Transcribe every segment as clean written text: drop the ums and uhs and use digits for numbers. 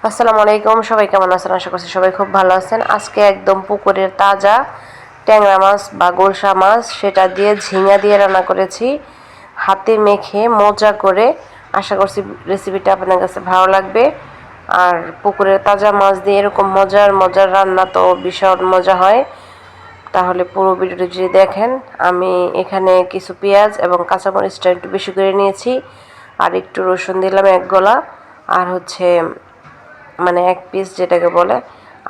আসসালামু আলাইকুম, সবাই কেমন আছেন? আশা করছি সবাই খুব ভালো আছেন। আজকে একদম পুকুরের তাজা ট্যাংরা মাছ বা গোলসা মাছ সেটা দিয়ে ঝিঙা দিয়ে রান্না করেছি, হাতে মেখে মজা করে। আশা করছি রেসিপিটা আপনার কাছে ভালো লাগবে। আর পুকুরের তাজা মাছ দিয়ে এরকম মজার মজার রান্না তো ভীষণ মজা হয়। তাহলে পুরো ভিডিওটি যদি দেখেন, আমি এখানে কিছু পেঁয়াজ এবং কাঁচামরিচটা একটু বেশি করে নিয়েছি, আর একটু রসুন দিলাম এক গলা, আর মানে এক পিস যেটাকে বলে।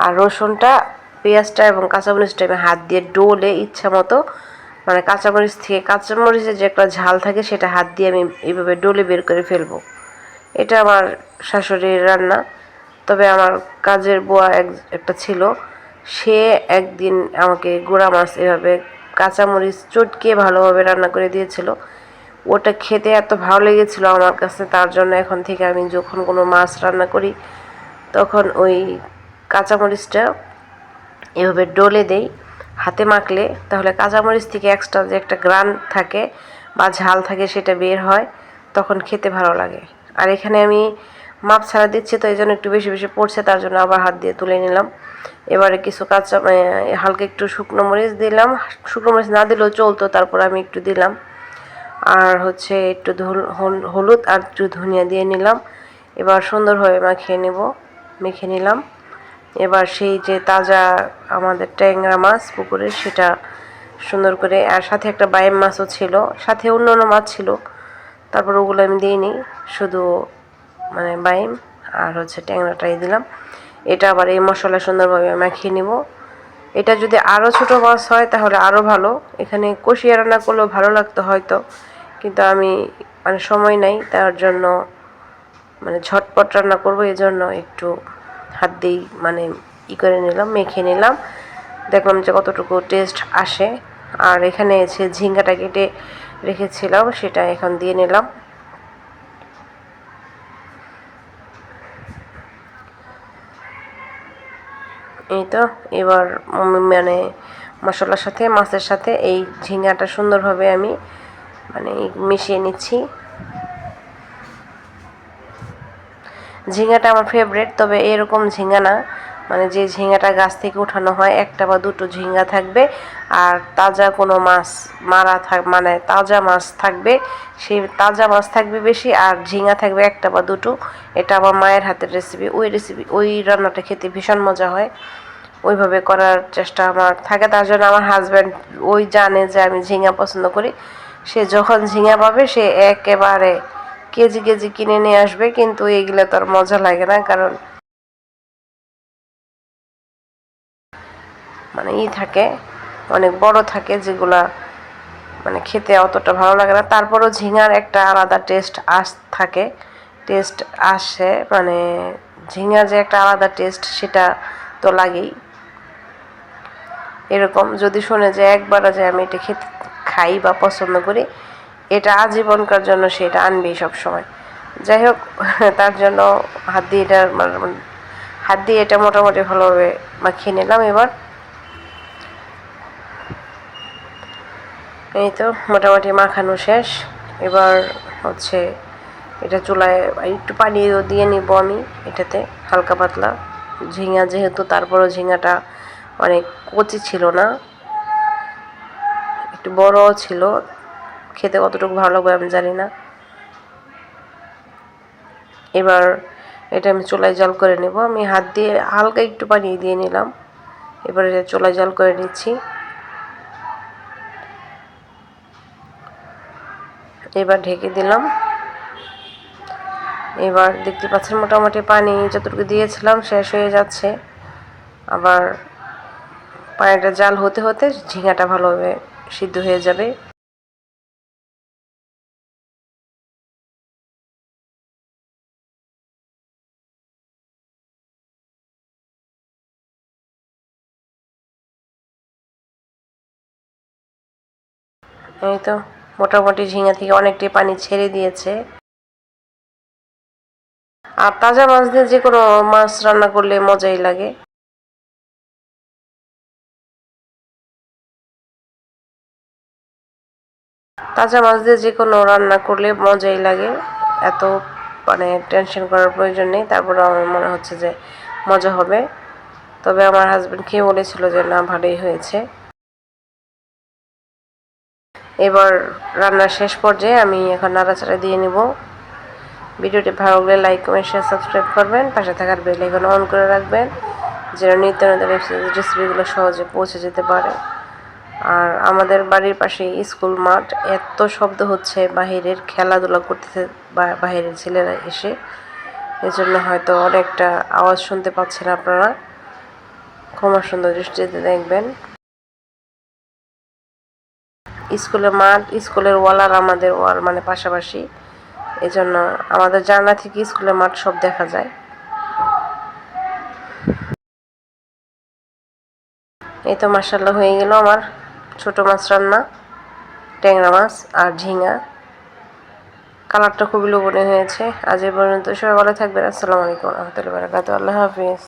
আর রসুনটা, পেঁয়াজটা এবং কাঁচামরিচটা আমি হাত দিয়ে ডলে ইচ্ছা মতো, মানে কাঁচামরিচের যে একটা ঝাল থাকে সেটা হাত দিয়ে আমি এইভাবে ডলে বের করে ফেলবো। এটা আমার শাশুড়ির রান্না। তবে আমার কাজের বুয়া একটা ছিল, সে একদিন আমাকে গুঁড়া মাছ এভাবে কাঁচামরিচ চটকে ভালোভাবে রান্না করে দিয়েছিল। ওটা খেতে এত ভালো লেগেছিল আমার কাছে, তার জন্য এখন থেকে আমি যখন কোনো মাছ রান্না করি তখন ওই কাঁচামরিচটা এভাবে ডলে দেই হাতে মাখলে, তাহলে কাঁচামরিচ থেকে এক্সট্রা যে একটা গ্রান থাকে বা ঝাল থাকে সেটা বের হয়, তখন খেতে ভালো লাগে। আর এখানে আমি মাপ ছাড়া দিচ্ছি, তো এই জন্য একটু বেশি বেশি পড়ছে, তার জন্য আবার হাত দিয়ে তুলে নিলাম। এবারে কিছু হালকা একটু শুকনো মরিচ দিলাম, শুকনো মরিচ না দিলেও চলতো, তারপর আমি একটু দিলাম। আর একটু হলুদ আর একটু ধনিয়া দিয়ে নিলাম। এবার সুন্দরভাবে মেখে নিলাম। এবার সেই যে তাজা আমাদের ট্যাংরা মাছ পুকুরের, সেটা সুন্দর করে, আর সাথে একটা বাইম মাছও ছিল, সাথে অন্য অন্য মাছ ছিল, তারপর ওগুলো আমি দিইনি, শুধু মানে বাইম আর ট্যাংরাটাই দিলাম। এটা আবার এই মশলা সুন্দরভাবে মাখিয়ে নিব। এটা যদি আরও ছোটো মাছ হয় তাহলে আরও ভালো, এখানে কষিয়ে রান্না করলেও ভালো লাগতো হয়তো, কিন্তু আমি মানে সময় নাই, তার জন্য মানে ঝটপট রান্না করবো, এই জন্য একটু হাত দিয়েই মানে করে নিলাম, মেখে নিলাম। দেখলাম যে কতটুকু টেস্ট আসে। আর এখানে ঝিঙ্গাটা কেটে রেখেছিলাম, সেটা এখন দিয়ে নিলাম। এই তো, এবার মানে মশলার সাথে মাছের সাথে এই ঝিঙ্গাটা সুন্দরভাবে আমি মানে মিশিয়ে নিচ্ছি। ঝিঙ্গাটা আমার ফেভারিট, তবে এরকম ঝিঙ্গা না, মানে যে ঝিঙ্গাটা গাছ থেকে উঠানো হয়, একটা বা দুটো ঝিঙ্গা থাকবে, আর তাজা কোনো মাছ মানে তাজা মাছ থাকবে, সেই তাজা মাছ থাকবে বেশি, আর ঝিঙ্গা থাকবে একটা বা দুটো। এটা আমার মায়ের হাতের রেসিপি, ওই রান্নাটা খেতে ভীষণ মজা হয়। ওইভাবে করার চেষ্টা আমার থাকে, তার জন্য আমার হাজব্যান্ড ওই জানে যে আমি ঝিঙ্গা পছন্দ করি। সে যখন ঝিঙ্গা পাবে সে একেবারে কেজি কেজি কিনে নিয়ে আসবে, কিন্তু এইগুলো তো আর মজা লাগে না, কারণ মানে থাকে, অনেক বড় থাকে, যেগুলা মানে খেতে অতটা ভালো লাগে না। তারপরও ঝিঙার একটা আলাদা টেস্ট আসে, মানে ঝিঙা যে একটা আলাদা টেস্ট সেটা তো লাগেই। এরকম যদি শুনে যে একবারও যে আমি এটা খাই বা পছন্দ করি, এটা আজীবনকার জন্য সেটা আনবেই সবসময়। যাই হোক, তার জন্য হাত দিয়ে এটা মোটামুটি ভালোভাবে মাখিয়ে নিলাম। এবার এই তো মোটামুটি মাখানো শেষ। এবার এটা চুলায় একটু পানিও দিয়ে নিব আমি এটাতে, হালকা পাতলা। ঝিঙা যেহেতু, তারপরও ঝিঙাটা অনেক কচি ছিল না, একটু বড়ও ছিল, খেতে কতটুকু ভালো লাগবে আমি জানি না। এবার এটা আমি চুলায় জল করে নেব, আমি হাত দিয়ে হালকা একটু পানি দিয়ে নিলাম। এবার এটা চুলায় জল করে নিচ্ছি। এবার ঢেকে দিলাম। এবার দেখতে পাচ্ছেন মোটামুটি পানি যতটুকু দিয়েছিলাম শেষ হয়ে যাচ্ছে। আবার পানিটা জাল হতে হতে ঝিঙাটা ভালোভাবে সিদ্ধ হয়ে যাবে। এই তো মোটামুটি ঝিঙা থেকে অনেকটাই পানি ছেড়ে দিয়েছে। আর তাজা মাছ দিয়ে যে কোনো মাছ রান্না করলে মজাই লাগে। তাজা মাছ দিয়ে যে কোনো রান্না করলে মজাই লাগে। এত মানে টেনশন করার প্রয়োজন নেই। তারপরে আমার মনে হচ্ছে যে মজা হবে। তবে আমার হাজব্যান্ড খেয়ে বলেছিল যে না, ভালোই হয়েছে। এবার রান্নার শেষ পর্যায়ে আমি এখন নাড়াচাড়া দিয়ে নিব। ভিডিওটি ভালো লাগলে লাইক কমেন্ট শেয়ার সাবস্ক্রাইব করবেন, পাশে থাকার বেল আইকন অন করে রাখবেন যেন নিত্য নতুন রেসিপিগুলো সহজে পৌঁছে যেতে পারে। আর আমাদের বাড়ির পাশে স্কুল মাঠ, এত শব্দ হচ্ছে বাহিরের, খেলাধুলা করতেছে বাহিরের ছেলেরা এসে, এজন্য হয়তো অনেকটা আওয়াজ শুনতে পাচ্ছেন আপনারা। ক্ষমা সুন্দর দৃষ্টিতে দেখবেন। স্কুলের মাঠ, স্কুলের ওয়াল আর আমাদের ওয়াল মানে পাশাপাশি, এজন্য আমাদের জানলা থেকে স্কুলের মাঠ সব দেখা যায়। এই তো মাশাআল্লাহ হয়ে গেল আমার ছোট মাছ রান্না, ট্যাংরা মাছ আর ঝিঙা। কালারটা খুবই লোভনীয় হয়েছে। আজ এই পর্যন্ত, সবাই ভালো থাকবেন। আসসালামু আলাইকুম ওয়া রাহমাতুল্লাহি ওয়া বারাকাতুহু। আল্লাহ হাফিজ।